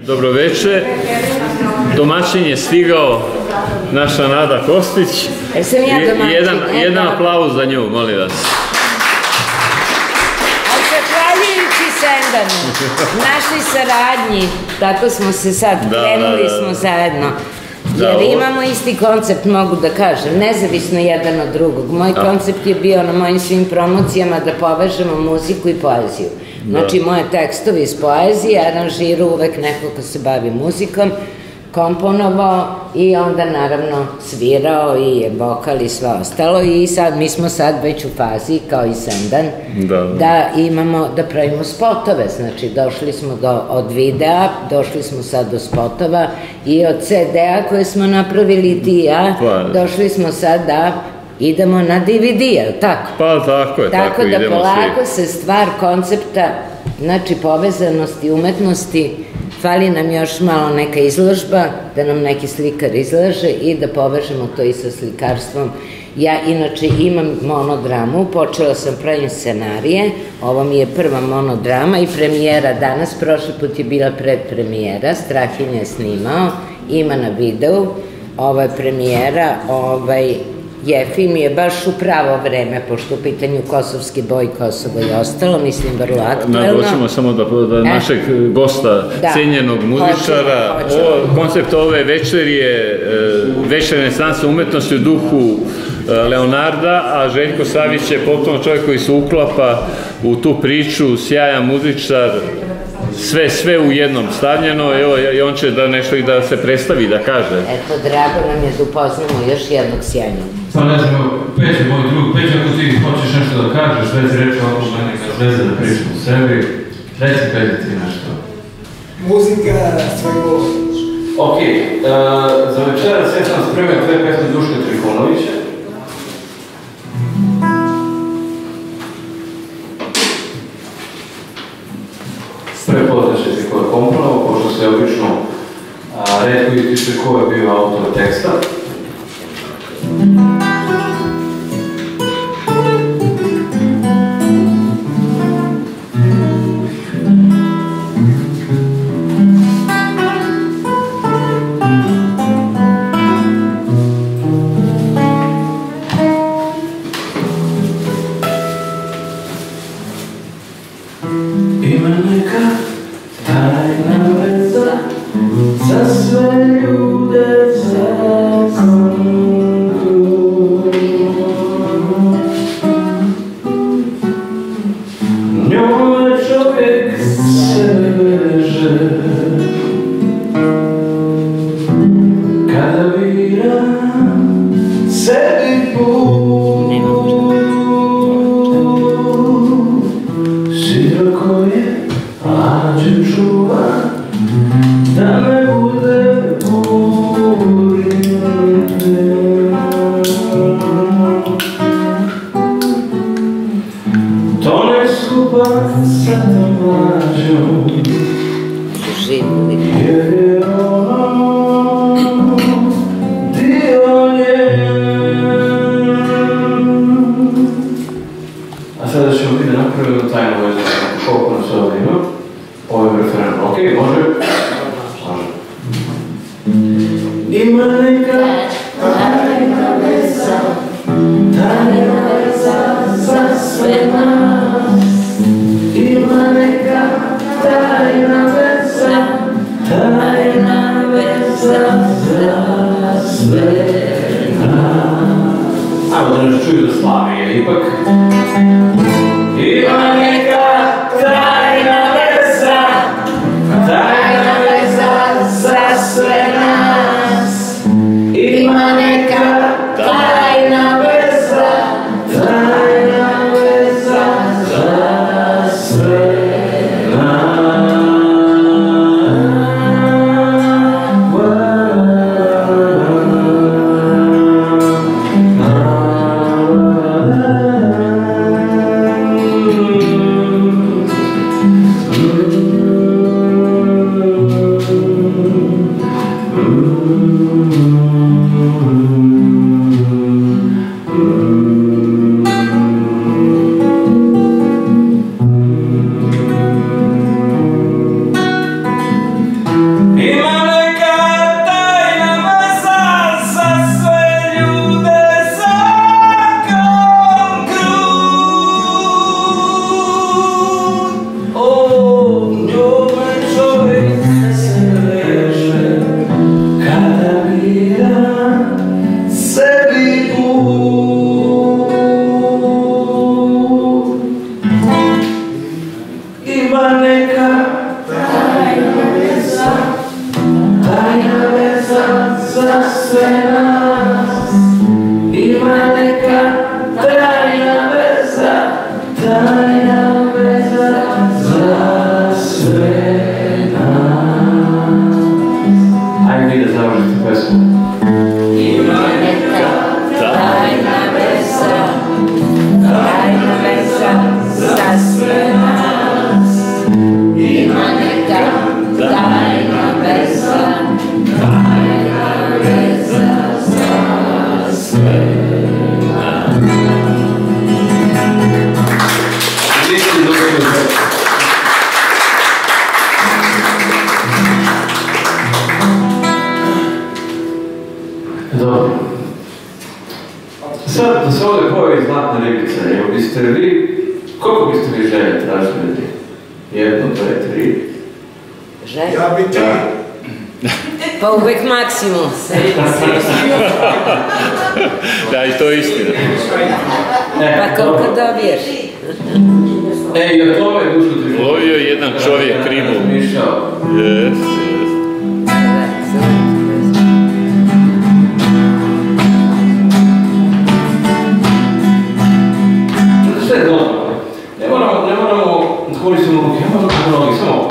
Dobroveče, domaćin je stigao, naša Nada Kostić. Jedan aplauz za nju, molim vas. A zahvaljujući Sendanu, našoj saradnji, tako smo se sad, krenuli smo zajedno. Jer imamo isti koncept, mogu da kažem, nezavisno jedan od drugog. Moj koncept je bio na mojim svim promocijama da povežemo muziku i poeziju. Znači, moje tekstovi iz poezije, aranžiru uvek neko ko se bavi muzikom, komponovao i onda naravno svirao i vokal i sve ostalo. I sad, mi smo sad već u fazi, kao i Sendan, da imamo, da pravimo spotove. Znači, došli smo od videa, došli smo sad do spotova i od CD-a koje smo napravili ti i ja, došli smo sad da idemo na DVD, je li tako? Pa tako je, tako idemo svi. Tako da polako se stvar koncepta, znači povezanosti, umetnosti, fali nam još malo neka izložba, da nam neki slikar izlaže i da povežemo to i sa slikarstvom. Ja inače imam monodramu, počela sam pravim scenarije, ovo mi je prva monodrama i premijera danas, prošli put je bila predpremijera, Strahinja je snimao, ima na videu, ovo je premijera, film je baš u pravo vreme, pošto u pitanju kosovski boj, Kosovo i ostalo, mislim vrlo aktuelno. Doćemo samo da našeg gosta, cenjenog muzičara, koncept ove večeri je večer renesansa umetnosti u duhu Leonarda, a Željko Savić je potpuno čovjek koji se uklapa u tu priču, sjajan muzičar, sve u jednom stavljeno i on će nešto i da se predstavi, da kaže. Eto, drago nam je da upoznamo još jednog sjajnog. Pa ne znam, Peće, moj drug, Peće, ako ti hoćeš nešto da kažeš, već reći ovako mene kad veze da pričam u sebi, reci Peće ti nešto. Muzika, sve govor. Ok, za večeras ja sam spremio dve pesme Duška Trifunovića. Prepoznaćete ko je komponovao, pošto se obično retko ističe ko je bio autor teksta. Ima neka tajna veza za sve ljude zakon. Njome čovjek sebe veže kada bira sebi put. Široko je, anđel čuva, da me bude burite. To ne skupa sa tom mlađom, jer je ono dio nje. A sada ćemo biti da napravimo tajnu vezu. Koliko nas ovdje ima? Ovo je referen. Ok, može? Može. Ima neka tajna veza za sve nas. Ima neka tajna veza za sve nas. Ajmo da nas čuju da Slavije, ipak. Ima neka tajna veza za sve nas. Ima neka tajna veza za sve nas. sad, da se ovdje pojavi zlatna ribica, evo biste vi, koliko biste vi želje tražili? 1, 2, 3. Želje? Ja bi 3. Pa uvek maksimum. Da, i to je istina. Pa koliko dobiješ? I o tome je dušo ti... Lovio je jedan čovjek ribu. Jes. Sve je dobro. Ne moramo koristiti ruke, ne moramo da nogi, samo...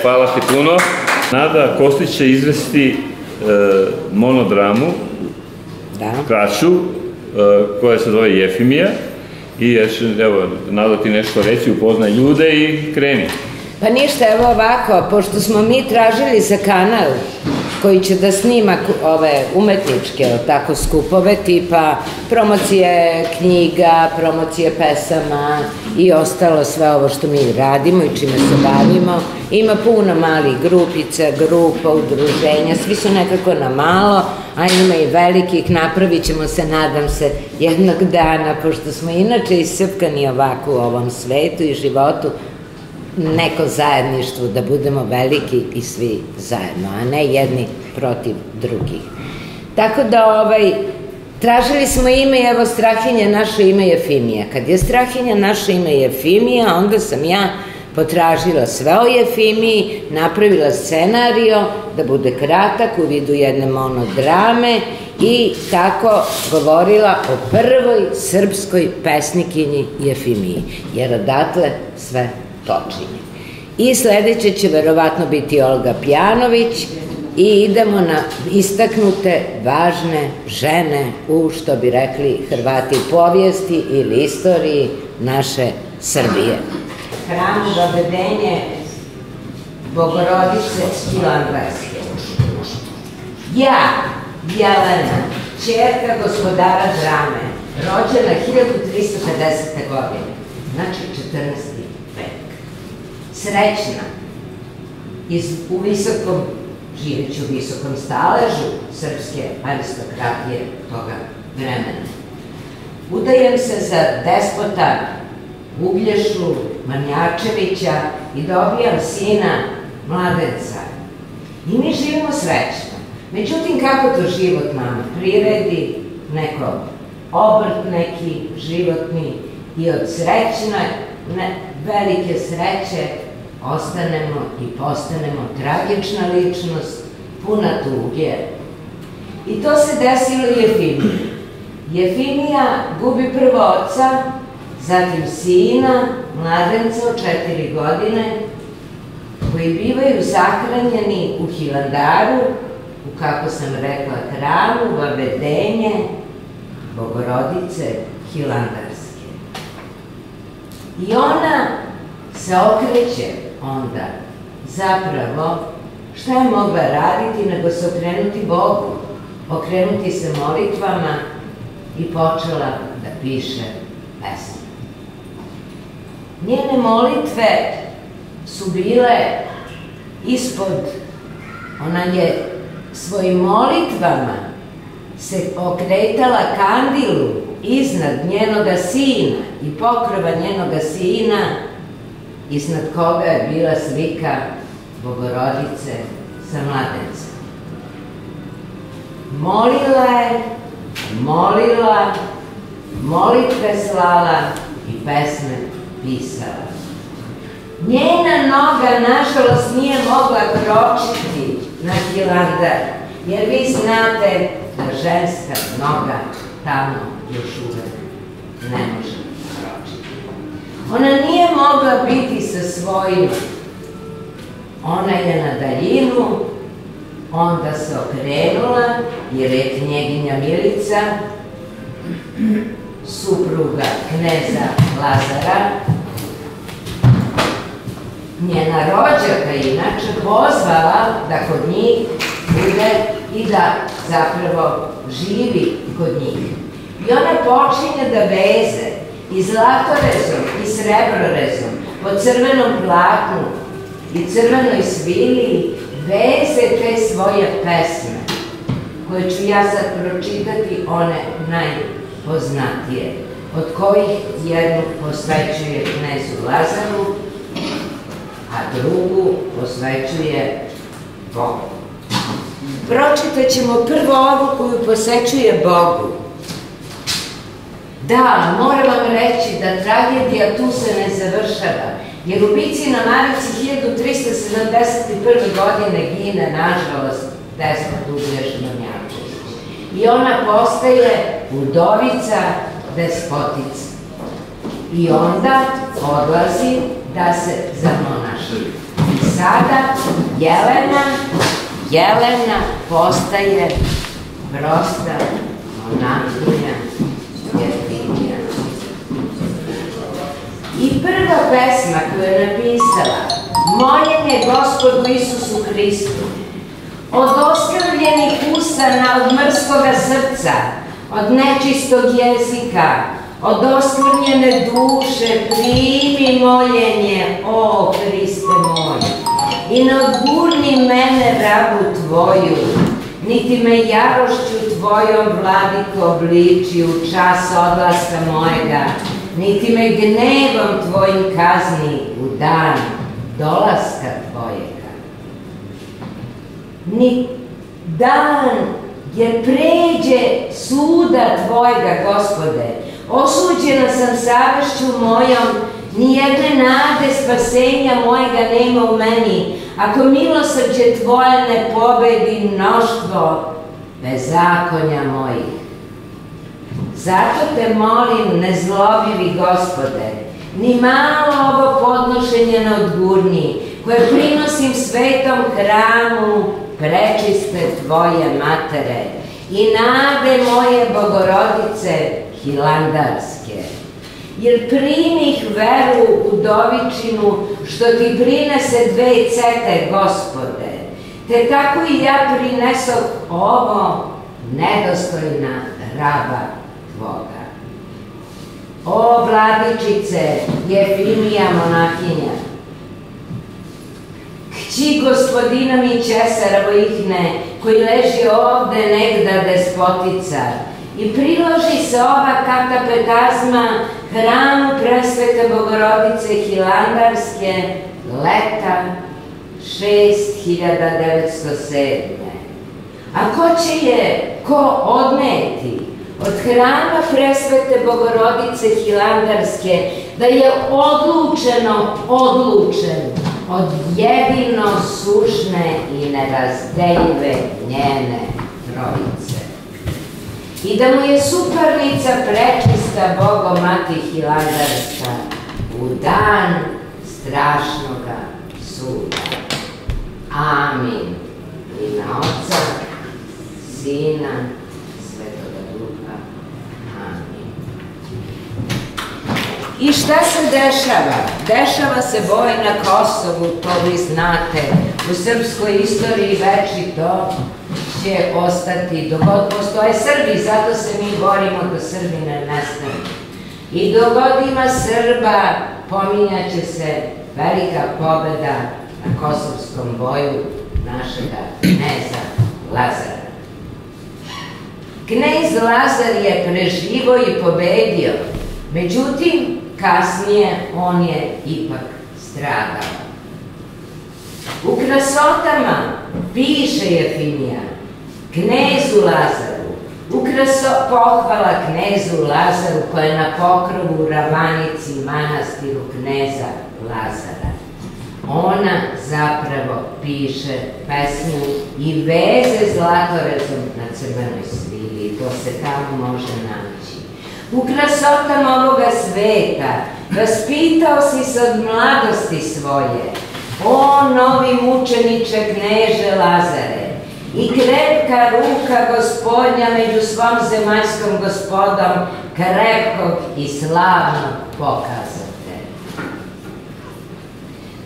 Hvala ti puno. Nada Kostić će izvesti monodramu, kraću, koja se zove Jefimija. I evo, Nada ti nešto reći, upoznaj ljude i kreni. Pa ništa, evo ovako, pošto smo mi tražili za kanal koji će da snima ove umetničke, tako, skupove, tipa promocije knjiga, promocije pesama i ostalo sve ovo što mi radimo i čime se bavimo. Ima puno malih grupica, grupa, udruženja, svi su nekako na malo, a ima i velikih, napravit ćemo se, nadam se, jednog dana, pošto smo inače iscepkani ovako u ovom svetu i životu, neko zajedništvo, da budemo veliki i svi zajedno, a ne jedni protiv drugih. Tako da, tražili smo ime, evo, Strahinja, naše ime je Jefimija. Kad je Strahinja, naše ime je Jefimija, onda sam ja potražila sve o Jefimiji, napravila scenario da bude kratak u vidu jedne monodrame i tako govorila o prvoj srpskoj pesnikinji Jefimiji, jer odatle sve počinje. I sledeće će verovatno biti Olga Pjanović i idemo na istaknute, važne žene u, što bi rekli Hrvati, povijesti ili istoriji naše Srbije. Hram Dovedenje Bogorodice Hilandlarske. Ja, Jelena, ćerka gospodara Drame, rođena 1350. godine, znači 14. vek. Srećna, u visokom živeći u visokom staležu srpske aristokratije toga vremena. Udajem se za despota Uglješu Manjačevića i dobijam sina Mladenca. I mi živimo srećno. Međutim, kako to život nama priredi, neko obrt neki životni, i od srećne, velike sreće ostanemo i postanemo tragična ličnost, puna tuge. I to se desilo Jefimiji. Jefimija gubi prvo oca, zatim sina, Mladenca od 4 godine, koji bivaju sahranjeni u Hilandaru, u, kako sam rekla, hramu Vavedenje Bogorodice Hilandarske. I ona se okreće onda, zapravo, šta je mogla raditi nego se okrenuti Bogu, okrenuti se molitvama i počela da piše pesme. Njene molitve su bile ispod, ona je svojim molitvama se okretala kandilu iznad njenoga sina i pokrova njenoga sina, iznad koga je bila slika Bogorodice sa Mladencem. Molila je, molila, molitve slala i pesme pisala. Njena noga, nažalost, nije mogla kročiti na Hilandar, jer vi znate da ženska noga tamo još uvek ne može kročiti. Ona nije mogla biti sa svojima. Ona je na daljinu, onda se okrenula, jer je knjeginja Milica, supruga kneza Lazara, njena rođaka inače, pozvala da kod njih bude i da zapravo živi kod njih. I ona počinje da veze i zlatorezom i srebrorezom po crvenom platnu i crvenoj svili veze te svoje pesme, koje ću ja sad pročitati, one najpoznatije, od kojih jednu posvećuje knezu Lazaru, a drugu posvećuje Bogu. Pročitat ćemo prvo ovu koju posvećuje Bogu. Da, moram vam reći da tragedija tu se ne završava, jer u bici na Marici 1371. godine gine, nažalost, despot Uglješ Manjačević. I ona postaje udovica despotica. I onda odlazi da se zamonaši. I sada Jelena postaje prosta monahinja Jefimija. I prva pesma koju je napisala, moljenje Gospodu Isusu Hristu, od oskrvljenih usana, od mrskoga srca, od nečistog jezika, od oskvrnjene duše, primi moljenje, o Hriste moj, i ne odgurni mene, rabu Tvoju, niti me jarošću Tvojom, vladiko, obliči u čas odlaska mojega, niti me gnevom Tvojim kazni u dan dolaska Tvojega. Ni dan jer pređe suda Tvojega, Gospode, osuđena sam savešću mojom, nijedne nade spasenja mojega nema u meni, ako milosrđe Tvoje ne pobedi mnoštvo bezakonja mojih. Zato te molim, nezlobivi Gospode, ni malo ovo podnošenje ne odgurni, koje prinosim svetom hramu prečiste Tvoje matere i nade moje Bogorodice Hilandarske. Jer primih veru udovičinu, što ti prinese 2 cete, Gospode, te tako i ja prinesoh ovo nedostojna raba Tvoga. O vladičice Jefimija monahinja, kći gospodina mi Ćesara vojihne, koji leži ovde negda despotica, i priloži se ova katapetazma hramu presvete Bogorodice Hilandarske leta 6907. A ko će je, ko odneti od hrama presvete Bogorodice Hilandarske, da je odlučen od jedino sušne i nerazdeljive njene trojice. I da mu je suparnica prečista Bogomati Hilandarska u dan strašnoga suda. Amin. U ime Oca, Sina, Svetoga Duha. Amin. I šta se dešava? Dešava se boj na Kosovu, to vi znate. U srpskoj istoriji večito će ostati, dok god postoje Srbi, zato se mi borimo da Srbi ne nestanu. I dok god ima Srba, pominjaće se velika pobeda na kosovskom boju našega kneza Lazara. Knez Lazar je preživo i pobedio, međutim, kasnije on je ipak stradao. U Krasotama piše Jefinija knezu Lazaru, pohvala knezu Lazaru koja je na pokrovu ravanici manastiru kneza Lazara. Ona zapravo piše pesmu i veze zlatorezom na crvenoj svili, to se tamo može naći. U krasotama ovoga sveta vaspitao si se od mladosti svoje, o novi mučeniče kneže Lazare, i krepka ruka gospodnja među svom zemaljskom gospodom krepkog i slavnog pokazate.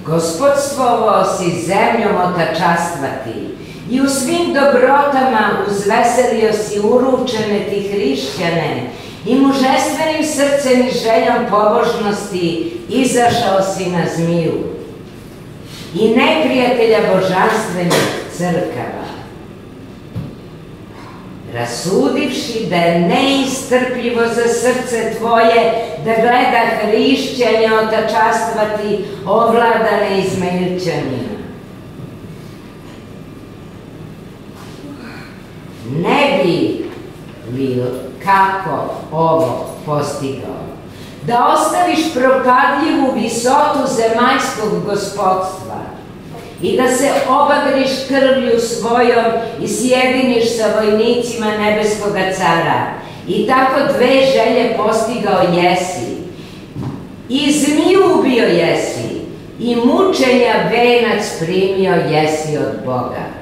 Gospodstvovo si zemljom otačastvati i u svim dobrotama uzveselio si uručene ti hrišćane i mužestvenim srcem i željom pobožnosti izašao si na zmiju i neprijatelja božanstvenih crkava, rasudivši da je neistrpljivo za srce tvoje da gleda hrišćanje otačastvati ovladane Izmailčanima. Ne bi li kako ovo postigao, da ostaviš propadljivu visotu zemaljskog gospodstva i da se obagriš krvlju svojom i sjediniš sa vojnicima nebeskoga cara. I tako dve želje postigao jesi. I zmiju ubio jesi, i mučenja venac primio jesi od Boga.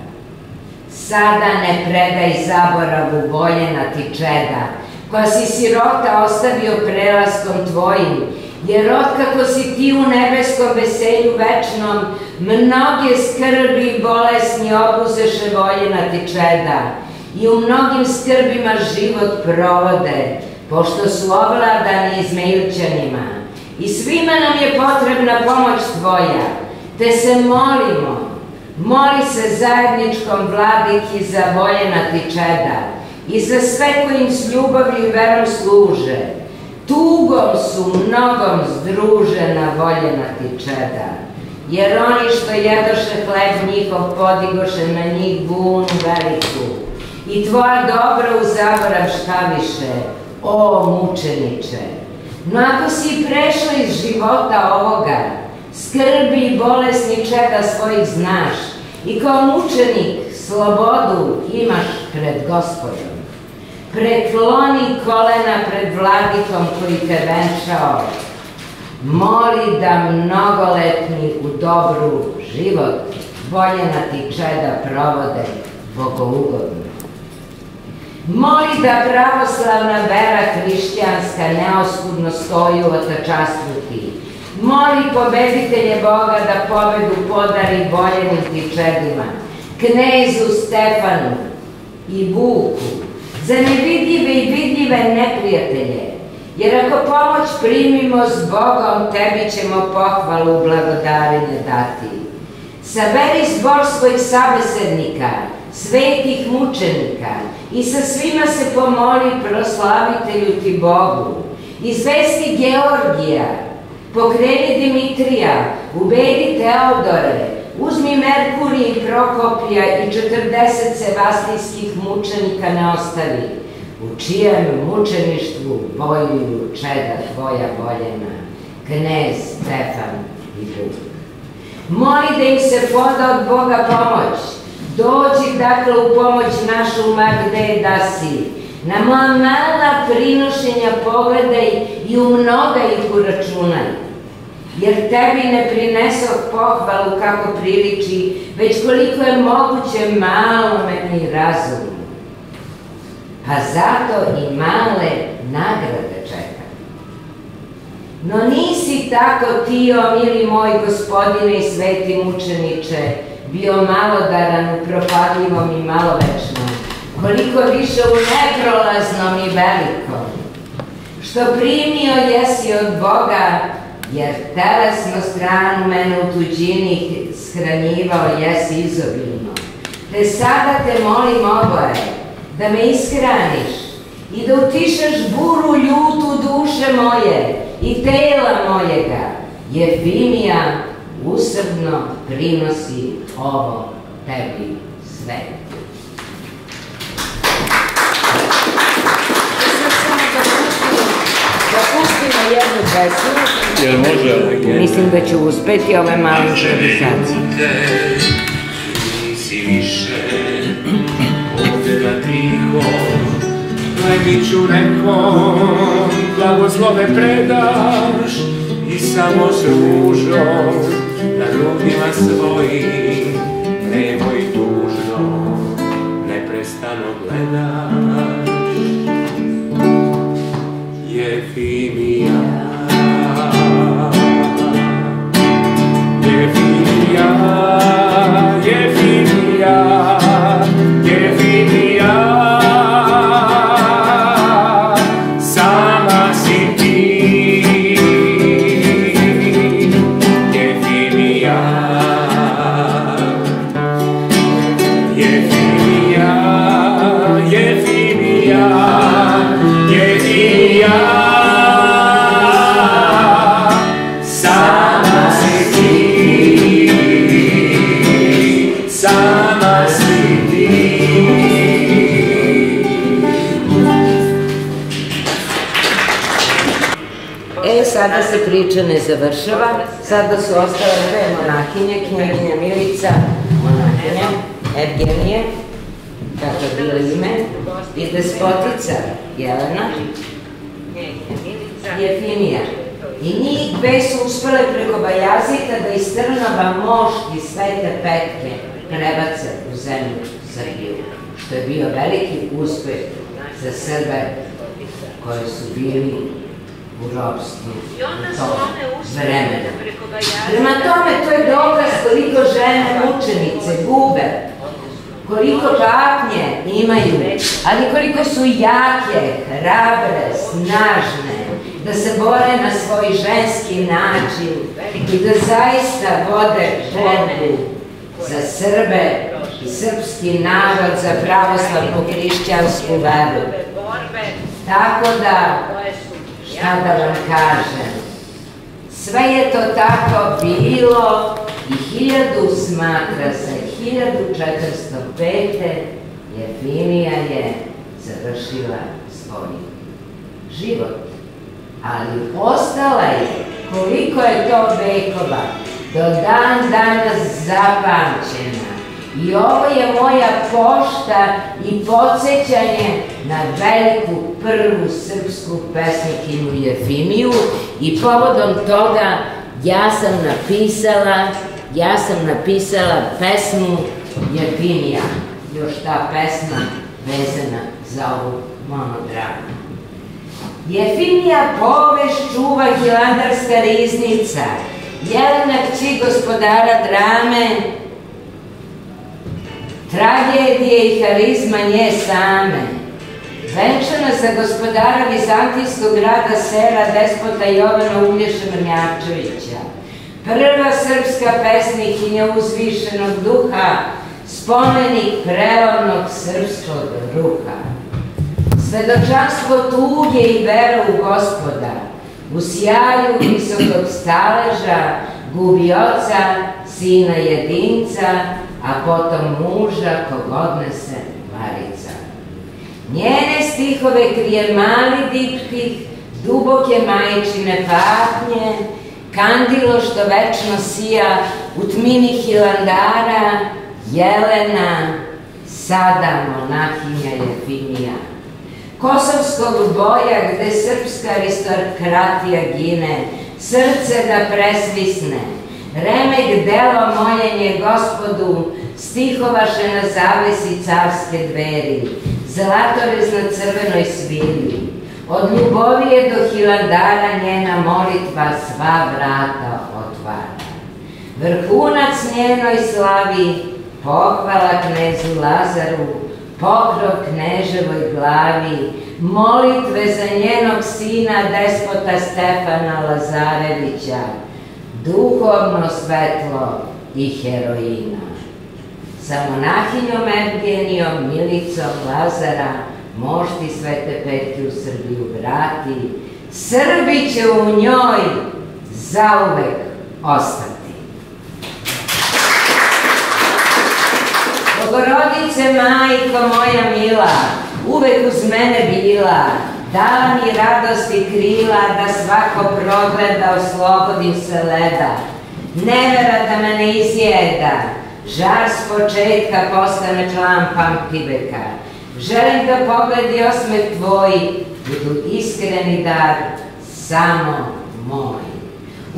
Sada ne predaj zaboravu voljena ti čeda, koja si sirota ostavio prelaskom tvojim, jer otkako si ti u nebeskom veselju večnom, mnoge skrbi i bolesni obuzeše voljena ti čeda i u mnogim skrbima život provode, pošto su ovladani Izmailčanima. I svima nam je potrebna pomoć tvoja, te se molimo, moli se zajedničkom vladiki za voljena ti čeda i za sve koji im s ljubavlju i verom služe. Tugom su mnogom združena voljena ti čeda, jer oni što jedoše hleb njihov podigoše na njih bunu veliku i tvoja dobra u zaborav štaviše, o mučeniče. No ako si prešao iz života ovoga, skrbi i bolesni čeda svojih znaš i kao mučenik slobodu imaš pred Gospodom. Prekloni kolena pred vladikom koji te venčao. Moli da mnogoletni u dobru život voljena ti čeda provode bogougodno. Moli da pravoslavna vera hrišćanska neoskudno stoji u otačastvu ti. Moli pobeditelje Boga da pobedu podari voljenim ti čedima, knezu Stefanu i Vuku, za nevidljive i vidljive neprijatelje, jer ako pomoć primimo s Bogom, tebi ćemo pohvalu blagodarine dati. saberi zbor svojih sabesednika, svetih mučenika i sa svima se pomoli proslavitelju ti Bogu. Izvesti Georgija, pokreni Dimitrija, ubedi Teodore, uzmi Merkurij i Prokopija i 40 sevastijskih mučenika ne ostavi, u čijem mučeništvu bojuju čeda tvoja voljena, knez Stefan i Vuk. Moli da im se poda od Boga pomoć, dođi dakle u pomoć našu ma gde da si, na moja mala prinošenja pogledaj i u mnoga ih uračunaj, jer tebi ne prinesoh pohvalu kako priliči, već koliko je moguće malo meni razumu. Pa zato i male nagrade čekam. No nisi tako ti, o mili moj gospodine i sveti mučeniče, bio malodaran u propadljivom i malovečnom, koliko više u neprolaznom i velikom, što primio jesi od Boga, jer telesnu stranu mene u tuđini shranjivao jesi izobilno. Te sada te molim oboje, da me ishraniš i da utišaš buru ljutu duše moje i tela mojega, jer Vimija usrdno prinosi ovo tebi sve. Pustimo jednu pesmu. Jel može? Mislim da ću uspeti ove male improvizacije. Nisi više ovde na tiho, Legiću nekom blagoslove predaš i samo s ružom na grudima svojim nemoj tužno neprestano gledaš. Jefimija, Jefimija, Jefimija, Jefimija, sama si ti. Jefimija, Jefimija, Jefimija, Jefimija, sama si ti, sama si ti. Sada se priča ne završava, sada su ostale dve monahinje, knjaginja Milica, monahinja, Evgenije, kako je bilo ime, i despotica Jelena, Jefimija. I njih dve su uspele preko Bajazita da iz Trnova mošt i svete petke prebace u zemlju Srbiju, što je bio veliki uspeh za Srbe koji su bili u robstvu tog vremena. Prema tome, to je dokaz koliko žene mučenice gube, koliko patnje imaju, ali koliko su jake, hrabre, snažne, da se bore na svoj ženski način i da zaista vode borbu za Srbe i srpski narod, za pravoslavnu hrišćansku veru. Tako da, šta da vam kažem, sve je to tako bilo i 1000 smatra se, 1405. Jefimija je završila svoj život. Ali ostala je, koliko je to vekova, do dan danas zapamćena. I ovo je moja pošta i podsjećanje na veliku prvu srpsku pesnikinju Jefimiju i povodom toga ja sam napisala pesmu Jefimija. Još ta pesma vezana za ovu monodramu. Jefimija povest čuva hilandarska riznica, Jelena kći gospodara drame, tragedije i harizma nje same, venčana za gospodara vizantijskog grada Sera, despota Jovana Uglješa Mrnjavčevića, prva srpska pesnikinja uzvišenog duha, spomenik prelomnog srpskog ruha. Svedočanstvo tuge i vere u Gospoda, u sjaju visokog staleža, gubi oca, sina jedinca, a potom muža kog odnese Marica. Njene stihove krije mali diptih, duboke majčine patnje, kandilo što večno sija u tmini Hilandara, Jelena, sada monahinja Jefimija. Kosovskog boja gde srpska aristokratija gine, srce da presvisne, remek delo moljenje Gospodu, stihovaše na zavesi carske dveri, zlatorez na crvenoj svili. Od ljubovije do Hilandara njena molitva sva vrata otvara. Vrhunac njenoj slavi, pohvala knezu Lazaru, pokrov kneževoj glavi, molitve za njenog sina despota Stefana Lazarevića, duhovno svetlo i heroina. Sa monahinjom Evgenijom, Milicom Lazara, mošti Svete Petke u Srbiju vrati, Srbi će u njoj zauvek ostati. Bogorodice, majko moja mila, uvek uz mene bila, dala mi radost i krila da svako progleda oslobodim se leda. Nevera da me ne izjeda, žar s početka postane član pamtiveka. Želim da pogledi osmeh tvoji budu iskreni dar samo moj.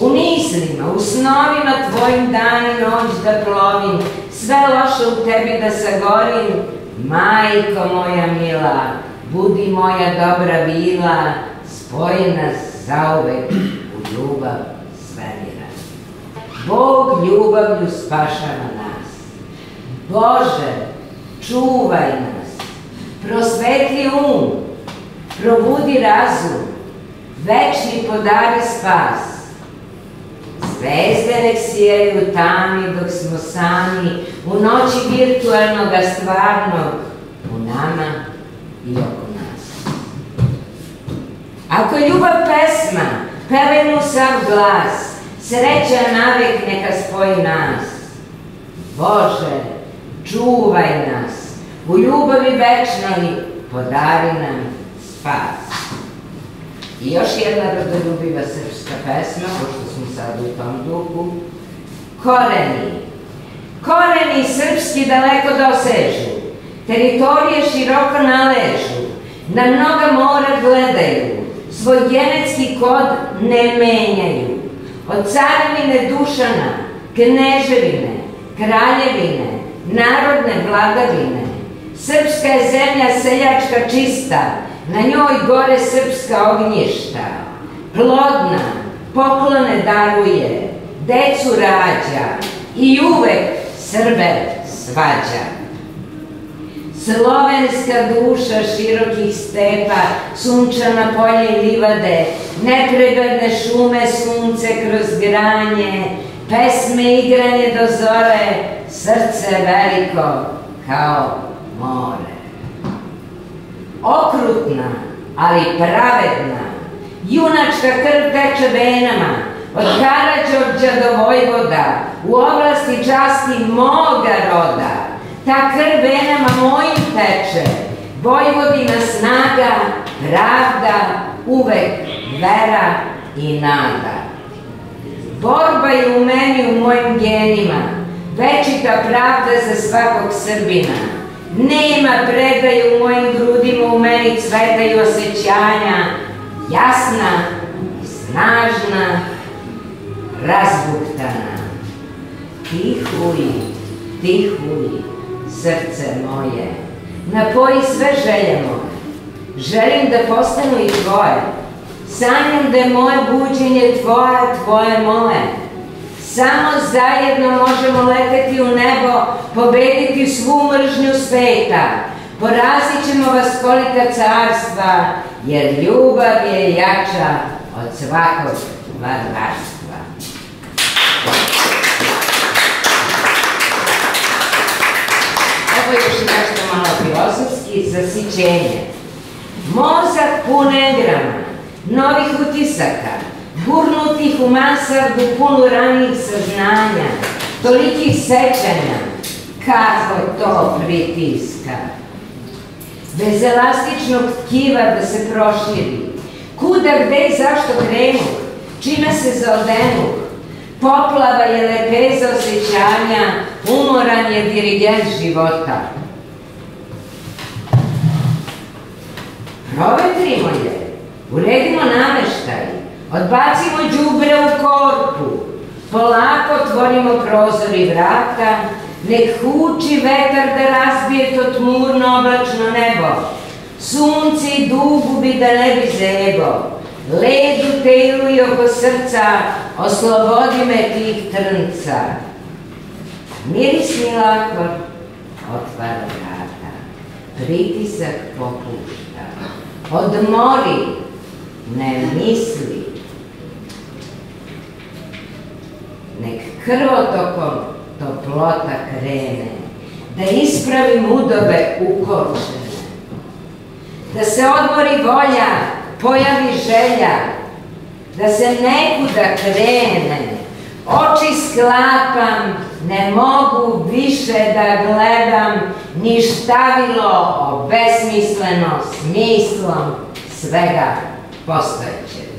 U mislima, u snovima tvojim dan i noć da plovim, sve loše u tebi da sagorim. Majko moja mila, budi moja dobra vila, spoji nas zauvek u ljubav svemira. Bog ljubavlju spašava nas. Bože, čuvaj nas, prosvetli um, probudi razum, večni podari spas. Zvezde nek sijaju tami dok smo sami, u noći virtualnog a stvarnog, u nama i oko nas. Ako je ljubav pesma, pevaj mu sav glas, sreća navek neka spoji nas. Bože, čuvaj nas, u ljubavi večnoj podari nam spas. I još jedna rodoljubiva srpska pesma, pošto smo sad u tom duhu. Koreni. Koreni srpski daleko dosežu, teritorije široko naležu, na mnoga mora gledaju, svoj genetski kod ne menjaju. Od carevine Dušana, kneževine, kraljevine, narodne vladavine, srpska je zemlja seljačka čista, na njoj gore srpska ognjišta, plodna, poklone daruje, decu rađa i uvek Srbe svađa. Slovenska duša širokih stepa, sunčana polja i livade, nepregledne šume, sunce kroz granje, pesme igranje do zore, srce veliko kao more. Okrutna, ali pravedna, junačka krv teče venama, od Karađorđa do Vojvoda, u oblasti časti moga roda. Ta krv venama mojim teče, Vojvodina snaga, pravda, uvek vera i nada. Borba je u meni, u mojim genima, večita pravda za svakog Srbina. Nema predaje u mojim grudima, u meni cvetaju osjećanja, jasna i snažna, razbuktana. Tihuj, tihuj, srce moje, napoji sve želje moje. Želim da postanu i tvoje. Sanjam da je moje buđenje tvoje, tvoje moje. Samo zajedno možemo leteti u nebo, pobediti svu mržnju sveta. Porazit ćemo vas kolika carstva, jer ljubav je jača od svakog varvarstva. riski zasićenja. Mozak pun engrama, novih utisaka, gurnutih u mansardu punu ranijih saznanja, tolikih sećanja, kako to pritiska. Bez elastičnog tkiva da se proširi, kuda, gde i zašto krenu, čime se zaodenu, poplava je lepeza osjećanja, umoran je dirigent života. Provetrimo je, uredimo nameštaj, odbacimo đubre u korpu, polako otvorimo prozor i vrata, nek huči vetar da razbije to tmurno oblačno nebo, sunce i dugubi da ne bi zebo, led u telu i oko srca, oslobodi me tih trnca. Mirisni lakor otvara vrata, pritisak popušta, odmori, ne misli, nek krvotokom toplota krene, da ispravi mudove ukočene, da se odmori volja, pojavi želja, da se nekuda krene, oči sklapam, ne mogu više da gledam, ništavilo obesmisleno smislom svega postojećeg.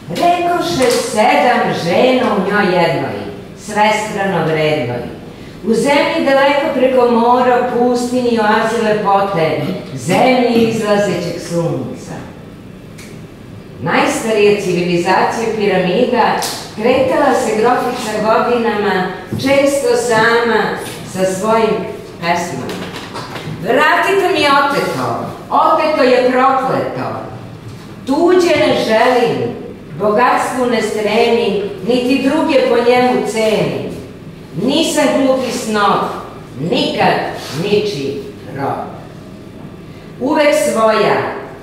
Rekoše 7 žena u njoj jednoj, svestrano vrednoj, u zemlji daleko preko mora, pustinji, oazi lepote, zemlji izlazećeg sunca. Najstarije civilizacije piramida kretala se grofica godinama, često sama sa svojim pesmama. Vratite mi oteto, oteto je prokleto, tuđe ne želim, bogatstvu ne stremim, niti druge po njemu cenim. Nisam glupi snop, nikad niči rob. Uvek svoja,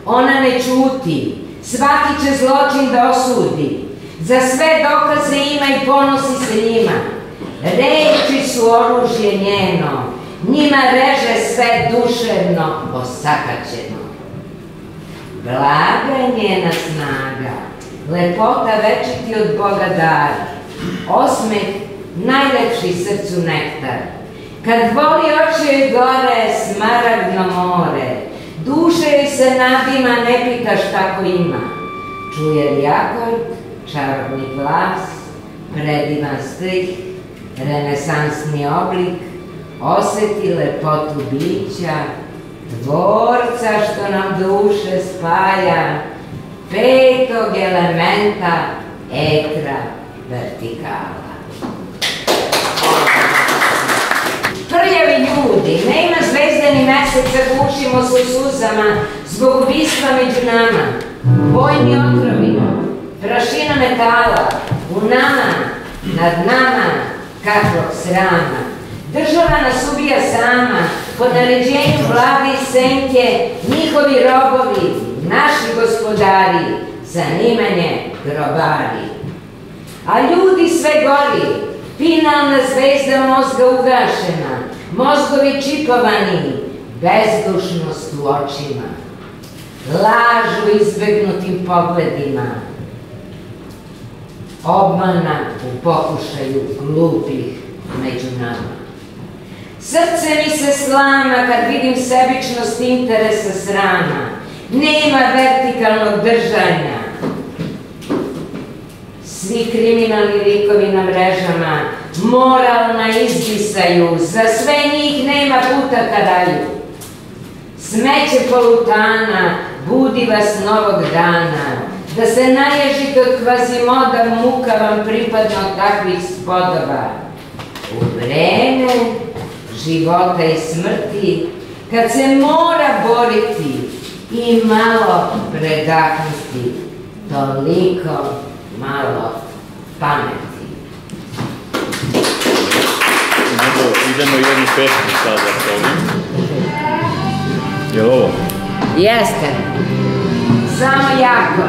ona ne ćuti, svaki će zločin da osudi, za sve dokaze ima i ponosi se njima. Reči su oružje njeno, njima reže sve duševno osakaćeno. Blaga je njena snaga, lepota večiti od Boga dar, osmeh najlepši srcu nektar. Kad voli oči joj gore smaragdno more, duše joj se nadima, ne pita šta ko ima. Čuje li akord, čarobni glas, predivan stih, renesansni oblik, oseti lepotu bića, tvorca što nam duše spaja, petog elementa etra vertikala. Prljavi ljudi, nema zvezde ni meseca, gušimo se u suzama zbog ubistva među nama. Vojni otrovi, prašina metala, u nama, nad nama, kakvog srama. Država nas ubija sama, po naređenju vlade i senke, njihovi robovi, naši gospodari, zanimanje grobari. A ljudi sve gori, finalna zvezda mozga ugašena, mozgovi čipovani, bezdušnost u očima, laž u izbegnutim pogledima, obmana u pokušaju glupih među nama. Srce mi se slama kad vidim sebičnost interesa srama, nema vertikalnog držanja. Svi kriminalni likovi na mrežama moralna izdisaju, za sve njih nema puta ka raju. Smeće polutana budi vas novog dana, da se naježite od kvazimoda, muka vam pripadno od takvih spodoba. U vreme života i smrti, kad se mora boriti i malo predahnuti, toliko malo pameti. Idemo jednu pesmu sada s ovim. Je li ovo? Jeste. Samo jako.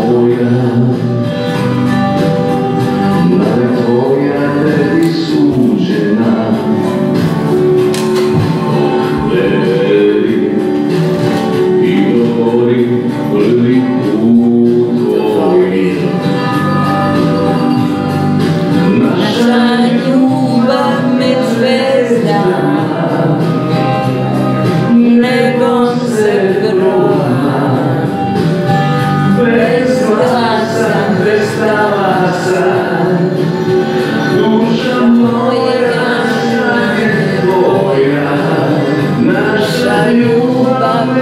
Moja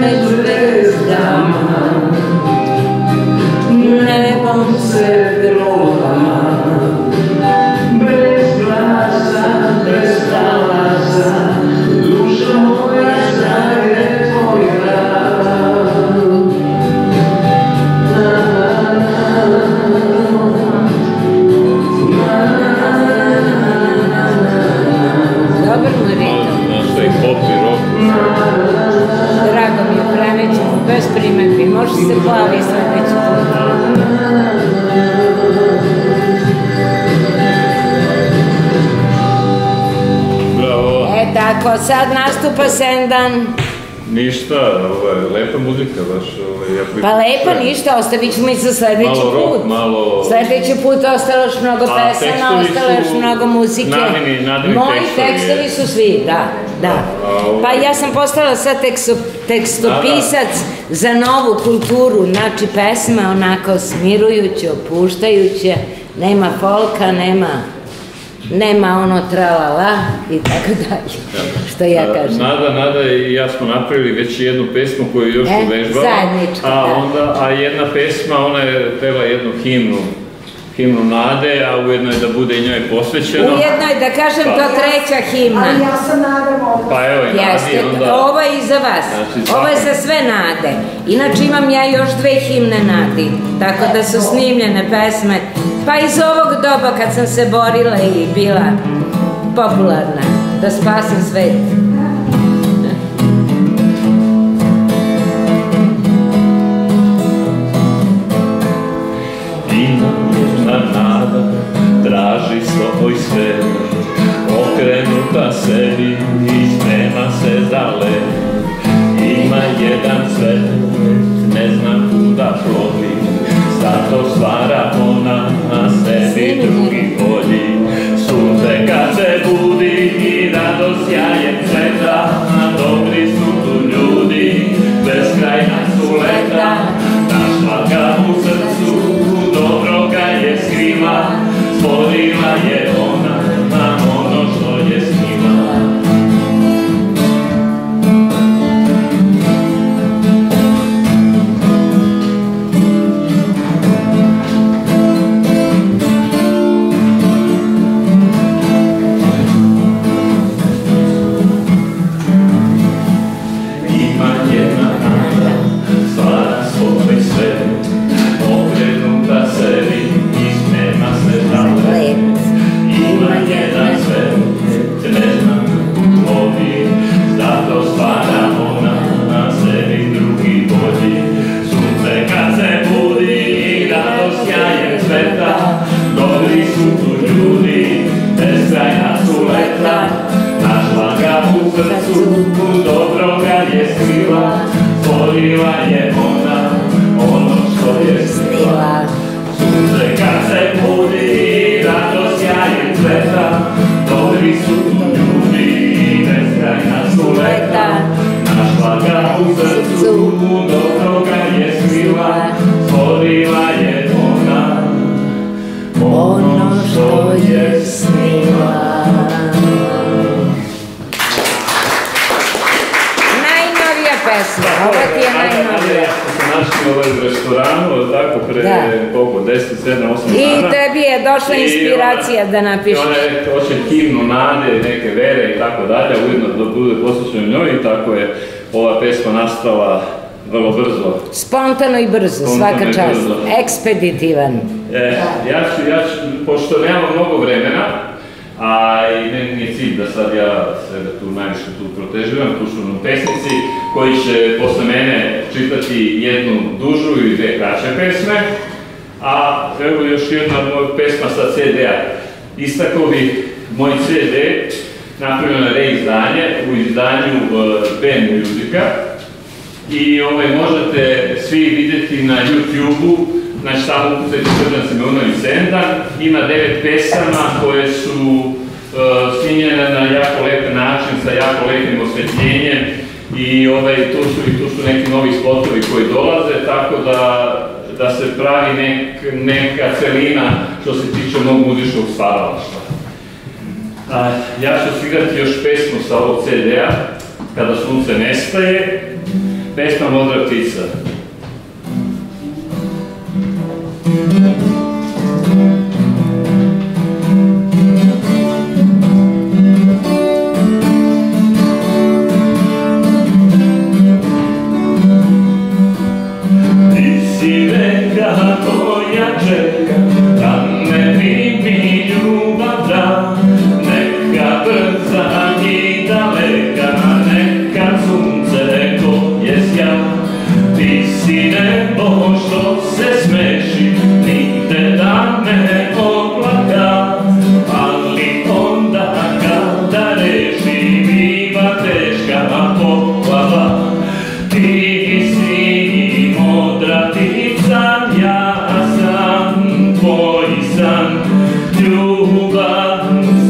med zvezdama, nebom se grova, bez glasa, bez talaca, duša moja znade tvoj rad. Dobar mu ritam. Našta i pop i rock. Drago mi je, prenećemo, bez primedbi, može se plavi sledeći put. Bravo. Tako, sad nastupa Sendan. Ništa, lepa muzika baš. Pa lepa, ništa, ostavit ćemo i za sledeći put. Malo rock, malo... Sledeći put ostalo još mnogo pesama, ostalo još mnogo muzike. Moji tekstovi su svi, da. Pa ja sam postala sad tekstopisac za novu kulturu, znači pesme onako smirujuće, opuštajuće, nema folka, nema ono tralala i tako dalje, što ja kažem. Nada i ja smo napravili već jednu pesmu koju još uvežbala. Zajednička, da. A jedna pesma, ona je peva jednu himnu Nade, a ujedno je da bude i njoj posvećeno. Ujedno je da kažem to treća himna. Ali ja sam Nada mogu. Pa evo i Nadi onda... Ovo je i za vas, ovo je za sve Nade. Inače imam ja još 2 himne Nadi, tako da su snimljene pesme. Pa iz ovog doba kad sam se borila i bila popularna, da spasim svet. Imam jedna nada, traži svoj svet, okrenuta sebi i sprema se za let. Ima jedan svet, ne znam kuda plovi, zato stvara ona na sebi drugi bolji. Sunce kad se budi i radost sjajem sveta, dobri su tu ljudi, beskrajna su leta. Našla ga u srcu, dobro ga je skrila, stvorila je ona na ono što je snimala. Inspiracija da napišeš. I ona je hoće himnu Nade, neke vere i tako dalje, ujedno da bude posvećeno njoj i tako je ova pesma nastala vrlo brzo. Spontano i brzo, svaka čast. Ekspeditivan. Ja ću, pošto nemamo mnogo vremena, a i meni nije cilj da sad ja sebe tu najviše proteživam, tu su nam pesnici koji će posle mene čitati jednu dužu i 2 kraće pesme. A evo još jedna moja pesma sa CD-a. Istakao bih moj CD, napravljeno reizdanje, u izdanju Band Musica. I možete svi vidjeti na YouTube-u, znači tamo ukucajte Srđan Simeunović Sendan. Ima 9 pesama koje su snimljene na jako lep način, sa jako lepim osvetljenjem. I tu su neki novi spotovi koji dolaze, tako da se pravi neka celina što se tiče mog muzičkog stvaralaštva. Ja ću svirati još pesmu sa ovog CD-a, Kada sunce nestaje. Pesma pesma Modra ptica. Ti si reka koja čeka, da me primi ljubav da, neka brza i daleka, neka sunce koje sja. Ti si nebo što se smeši, nigde da me oplaka, ali onda kada reši biva teška poplava. Ti si modra ptica, ja sam tvoj san, ljubav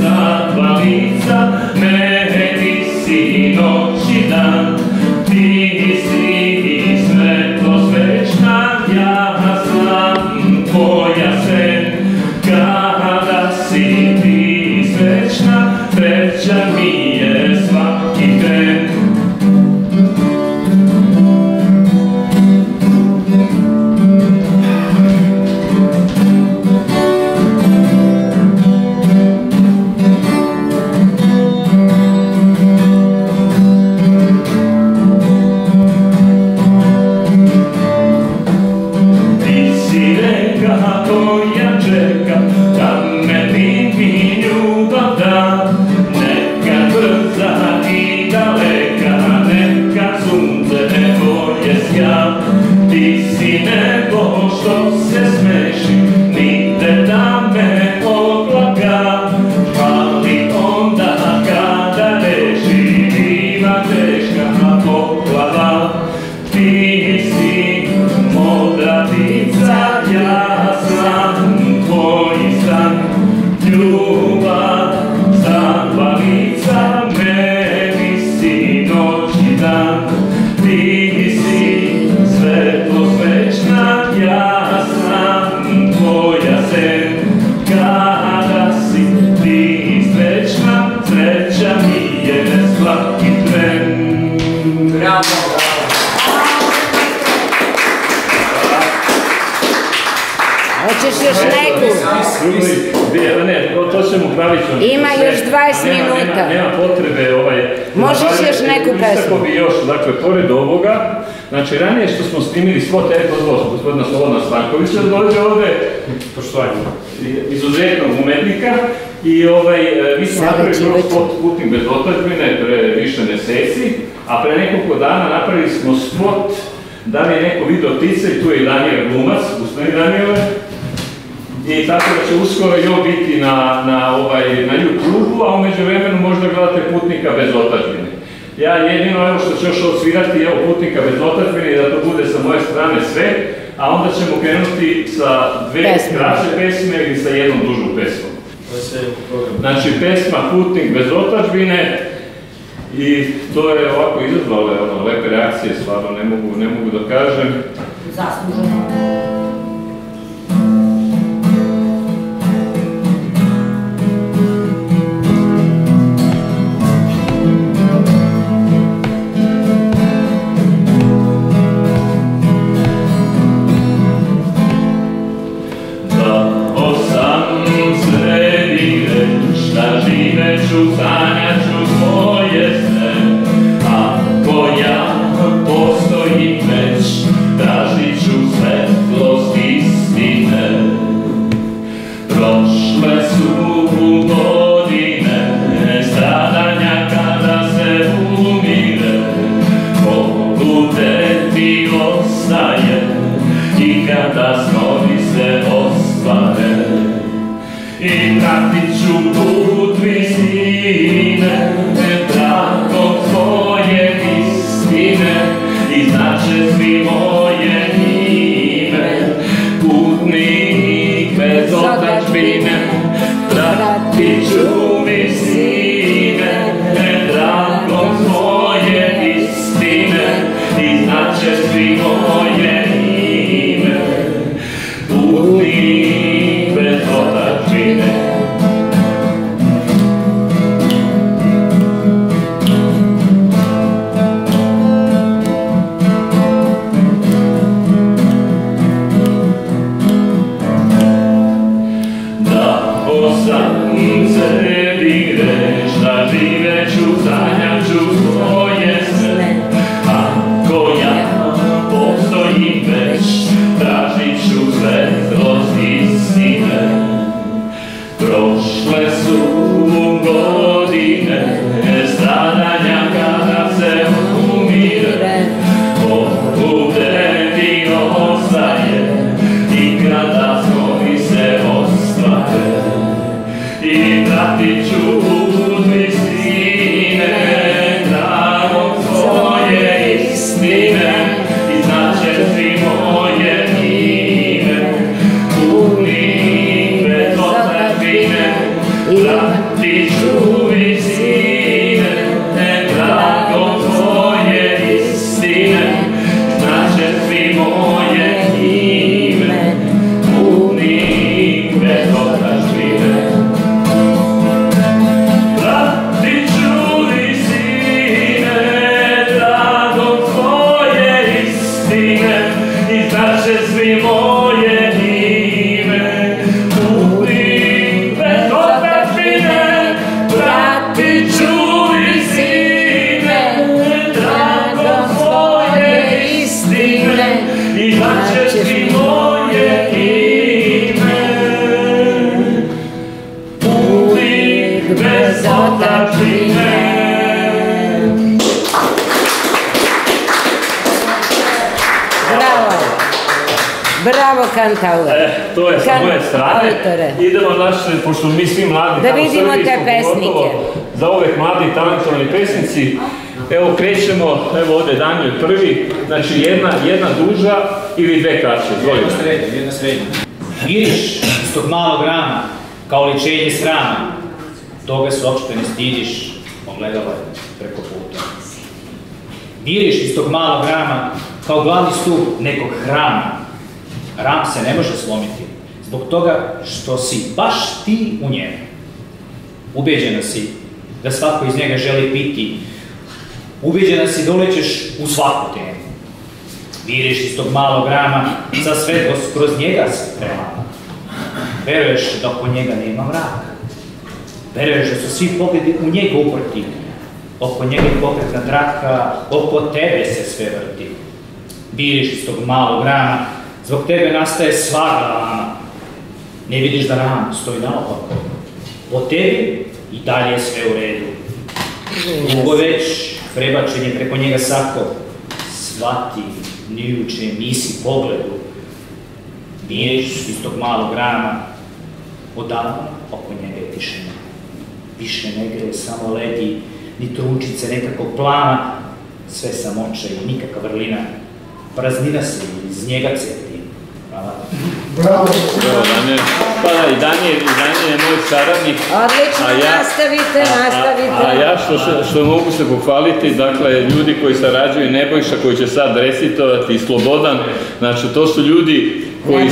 za dva lica, meni si noć i dan. Ti si svetlost večna, ja sam tvoja sen, kada si ti srećna, srećan mi je svaki tren. Koja čeka, da me primi ljubav da, neka brza i daleka, neka sunce koje sja. Ti si nebo što se smeši, nigde da me oplaka, ali onda kada reši biva teška poplava. Ti si modra ptica, ja sam tvoj san, ljubav za dva lica, meni si noć i dan. Ti si svetlost večna, ja sam tvoja sen, kada si ti srećna, sreća mi je svaki tren. Bravo! Hoćeš još neku? Ne, to ćemo pravično. Ima još 20 minuta. Nema potrebe. Možeš još neku pesmu? Istakao bi još, dakle, pored ovoga, znači, ranije što smo snimili svoj pozvao gospodina Slobodana Stankovića da dođe ovde, poštovanje, izuzetnog umetnika, i mi smo napravili prvo spot Putnik bez otadžbine pre više meseci, a pre nekoliko dana napravili smo spot da li je neko video ptice, i tu je i Danijel Glumac, gospodin Danijele, i tako da će uskoro i ovo biti na YouTube-u, a umeđu vremenu možda gledate Putnika bez otadžbine. Ja jedino, evo što ću još odsvirati, evo Putnika bez otadžbine, i da to bude sa moje strane sve, a onda ćemo krenuti sa dve kraće pesme ili sa jednom dužu pesmom. Znači, pesma Putnik bez otadžbine, i to je ovako izazvalo lepe reakcije, stvarno ne mogu da kažem. Zasluženo. Dao sam sebi reč, da živeću, sanjaću svoje sne. Ako ja postojim već, tražit ću svetlost istine. Prošle su godine stradanja kada se umire, pogubeti ostaje i kada snovi se ostvare. I pratit ću put visine, tragom tvoje istine, i znače svi moje ime. Putnik bez otadžbine, pratit ću visine, tragom tvoje istine, i znače svi moje ime. Putnik bez otadžbine. Bravo, kantautor. To je sa moje strane. Idemo pošto mi svi mladi, da vidimo te pesnike. Za uvek mladi talentovani pesnici. Evo krećemo, evo ovde Danijel prvi, znači jedna duža ili dve kraće. Jedna srednja. Viriš iz tog malog rama, kao ličenje srama, toga se uopšte ne stidiš, pogledavaj preko puta. Viriš iz tog malog rama, kao glavni stup nekog hrama. Ram se ne može slomiti, zbog toga što si baš ti u njemu. Ubeđena si da svako iz njega želi piti, ubeđena si da ulećeš u svaku temu. Viriš iz tog malog rama, za svetlost kroz njega se prema. Veruješ da oko njega nema mraka. Veruješ da su svi pogledi u njega uprti. Oko njega je pokretna traka, oko tebe se sve vrti. Viriš iz tog malog rama, zbog tebe nastaje svaga lama. Ne vidiš da ram stoji naopako. Po tebi i dalje je sve u redu. Dugo već prebačen je preko njega sako. Svati, ni uče, nisi pogledu. Viriš iz tog malog rama, odavno oko njega je tišina. Više ne greje samo ledi, ni trunčice nekakvog plana, sve samoće i nikakva vrlina. Praznina se iz njega ceti. Hvala. Bravo. Danijel. Pa da, i Danijel je moj saradnik. Odlično, nastavite. A ja što mogu se pohvaliti, dakle, ljudi koji sarađuju, Nebojša koji će sad recitovati i Slobodan, znači to su ljudi koji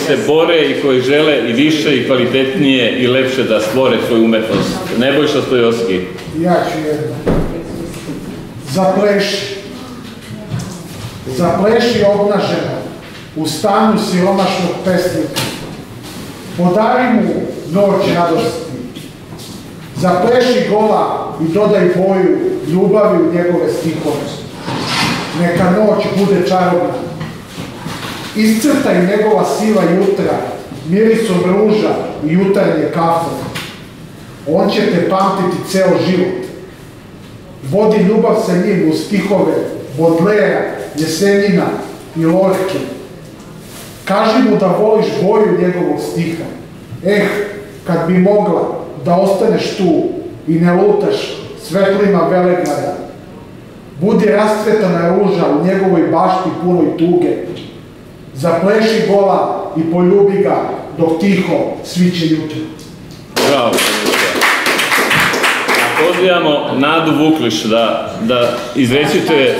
se bore i koji žele i više i kvalitetnije i lepše da stvore svoju umetnost. Nebojša Stojovski. Ja ću jedno. Zapleši obnažena u stanu siromašnog pesnika. Podari mu noć radosti. Zapleši gola i dodaj boju ljubavi u njegove stihove. Neka noć bude čarobna. Iscrtaj njegova siva jutra, mirisom ruža i jutarnje kafe. On će te pamtiti ceo život. Vodi ljubav sa njim u stihove Bodlera, Jesenjina i Lorke. Kaži mu da voliš boju njegovog stiha. Kad bi mogla da ostaneš tu i ne lutaš svetlima Velegrada. Budi rascvetana ruža u njegovoj bašti punoj tuge. Zapleši gola i poljubi ga dok tiho sviće jutro. Bravo. Pozivamo Nadu Vukliš da izrecituje,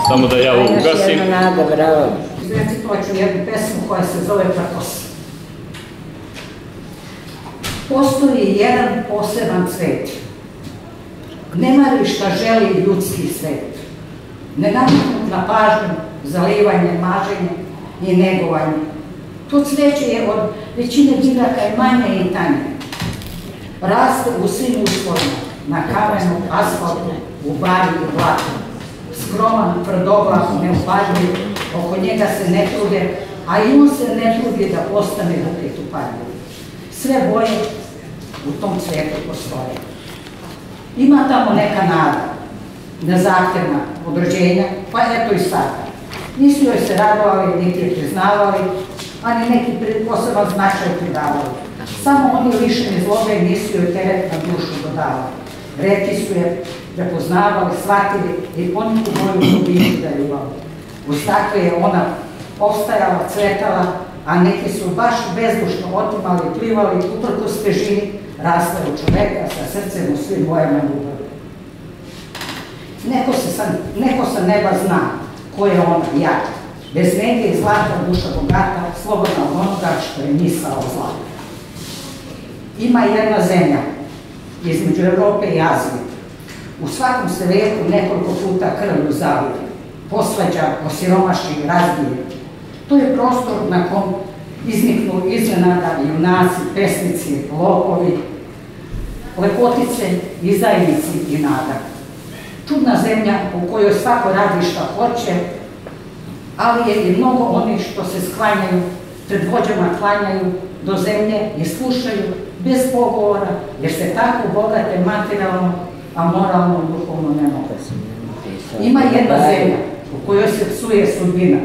samo da ja ugasim. Nada, bravo. Izrecitovat ću jednu pesmu koja se zove Prkos. Postoji jedan poseban svet. Ne mari šta želi ljudski svet. Ne naviknut na pažnju, zalivanje, maženje i negovanje. To cveće je od većine biljaka i manje i tanje. Raste u svim uslovima, na kamenu, asfaltu, u bari i blatu. Skroman, tvrdoglav, neupadljiv, oko njega se ne trude, a i on se ne trudi da postane upit upadljiv. Sve boje u tom cvijetu postoje. Ima tamo neka nada, nezahtevna od rođenja, pa eto i sada. Nisu joj se radovali, niti je priznavali, ani neki poseban značaj pridavali. Samo oni lišeni zlobe nisu joj teret na dušu dodavali. Retki su je prepoznavali, shvatili i poniku moju ljubinu da ljubavili. Uz takve je ona ostajala, cvetala, a neki su baš bezdušno otimali, plivali, uprkos težini, rasle u čoveka sa srcem u svim bojama ljubavi. Neko sa neba zna ko je ona, ja. Bez nege i zlata duša bogata, slobodna od onoga što je misao zlata. Ima jedna zemlja između Evrope i Azije. U svakom se veku nekoliko puta krvlju zavije, posvađa, osiromaši i razbije. To je prostor na kom izniknu iznenada junaci, pesnici, lopovi, lepotice, izdajnici i nada. Čudna zemlja u kojoj svako radi šta hoće, ali je i mnogo onih što se sklanjaju, pred vođama klanjaju do zemlje i slušaju bez pogovora, jer se tako bogate materijalno, a moralno i duhovno ne mogu. Ima jedna zemlja u kojoj se psuje sudbina,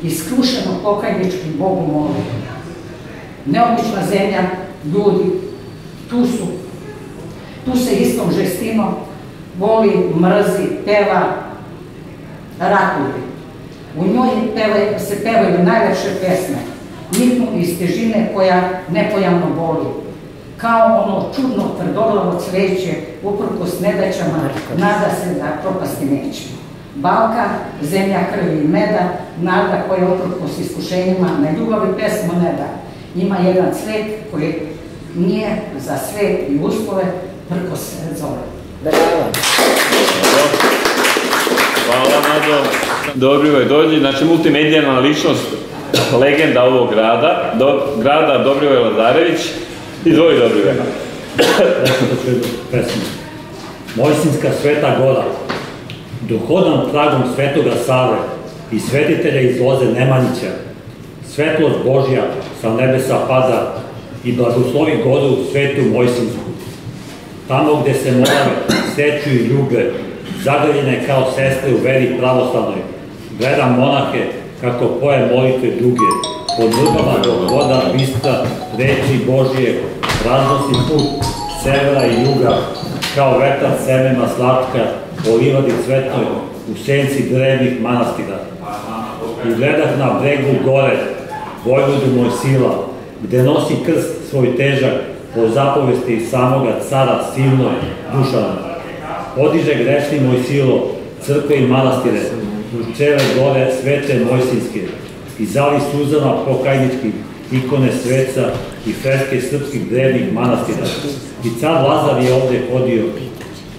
iskrušeno pokajničkim Bogu moli. Neobična zemlja, ljudi, tu se istom žestinom voli, mrzi, peva, ratuje. U njoj se pevaju najlepše pesme, niknu iz težine koja nepojamno boli. Kao ono čudno tvrdolavo cveće, uprkos nedaćama, nada se da propasti neće. Balkan, zemlja krvi i meda, nada koja uprkos iskušenjima na ljubavi pesmu ne da. Ima jedan cvet koji nije za svet i uslove prkos zove. Bravo. Hvala, Nado. Dobrivoje dođi, znači multimedijalna ličnost, legenda ovog grada Dobrivoje Lazarević. Izvoli, Dobrivoje. Mojsinska sveta gora, duhovnom tragom svetoga Save i svetitelja iz loze Nemanjića, svetlost Božja sa nebesa pada i blagoslovi goru svetu Mojsinsku. Tamo gde se morave, seću i ljube, zaglavljene kao sestre u veri pravoslavnoj, gledam monahe kako poje molitve druge, pod vrgama dok voda bistra, reči Božije, raznosi put severa i juga, kao vetar semena slatka, po livadi cvetnoj, u senci drevnih manastira. I gledah na bregu gore, vojvodu Mojsila, gde nosi krst svoj težak, po zapovesti samoga cara silnog Dušana. Podiže grešni Mojsilo, crkve i manastire, uz čele gore svete Mojsinske, i zali suzama pokajničkih ikone sveca i freske srpskih drevnih manastira. I car Lazar je ovde hodio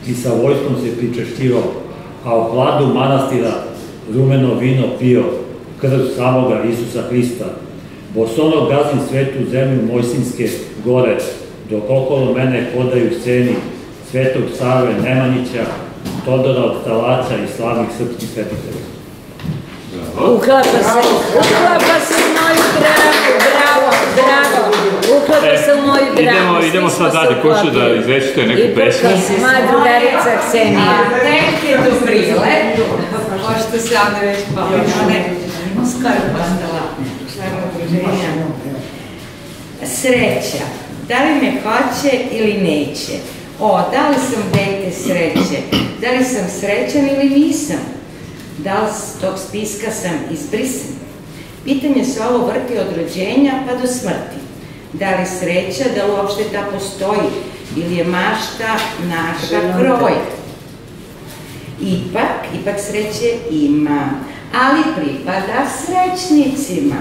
i sa vojskom se pričešćivao, a u hladu manastira rumeno vino pio, krv samoga Isusa Hrista. Bosono gazim svetu zemlju Mojsinske gore, dok okolo mene hodaju seni svetog Save Nemanjića, Todora od Talaća i slavnih srpskih svetitelja. Uklapa se u moju dragu, bravo, uklapa se u moju dragu. Idemo sad dalje, ko će da izrečite neku pesmu? Moja drugarica Ksenija. Neke dobrile, pošto se ovdje već pomenule, skoro postala člana udruženja. Sreća, da li me hoće ili neće? Da li sam dete sreće? Da li sam srećan ili nisam? Da li s tog spiska sam izbrisan? Pitanje se ovo vrti od rođenja pa do smrti. Da li sreća, da li uopšte ta postoji ili je mašta naša kroj? Ipak sreće ima, ali pripada srećnicima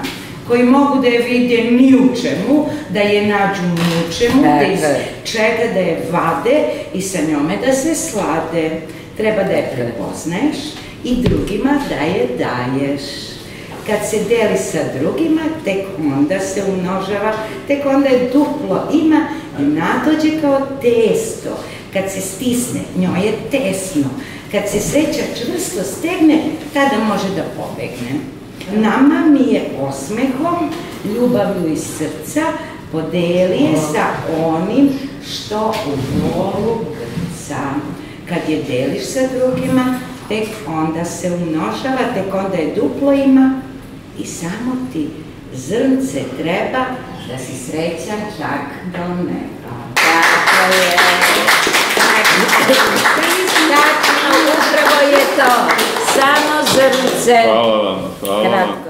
koji mogu da je vide ni u čemu, da je nađu ni u čemu, da iz čega da je vade i sa njome da se slade. Treba da je prepoznaješ i drugima da je daješ. Kad se deli sa drugima, tek onda se umnožava, tek onda je duplo ima i nadođe kao testo. Kad se stisne, njoj je tesno. Kad se sreća čvrsto stegne, tada može da pobegne. Nama mi je osmehom, ljubavlju iz srca, podeli je sa onim što u bolu grca. Kad je deliš sa drugima, tek onda se umnožava, tek onda je duplo ima i samo ti zrnce treba da si srećan čak do neba. Tako je. Tačno, upravo je to. Samo zrnce. Hvala vam, hvala vam.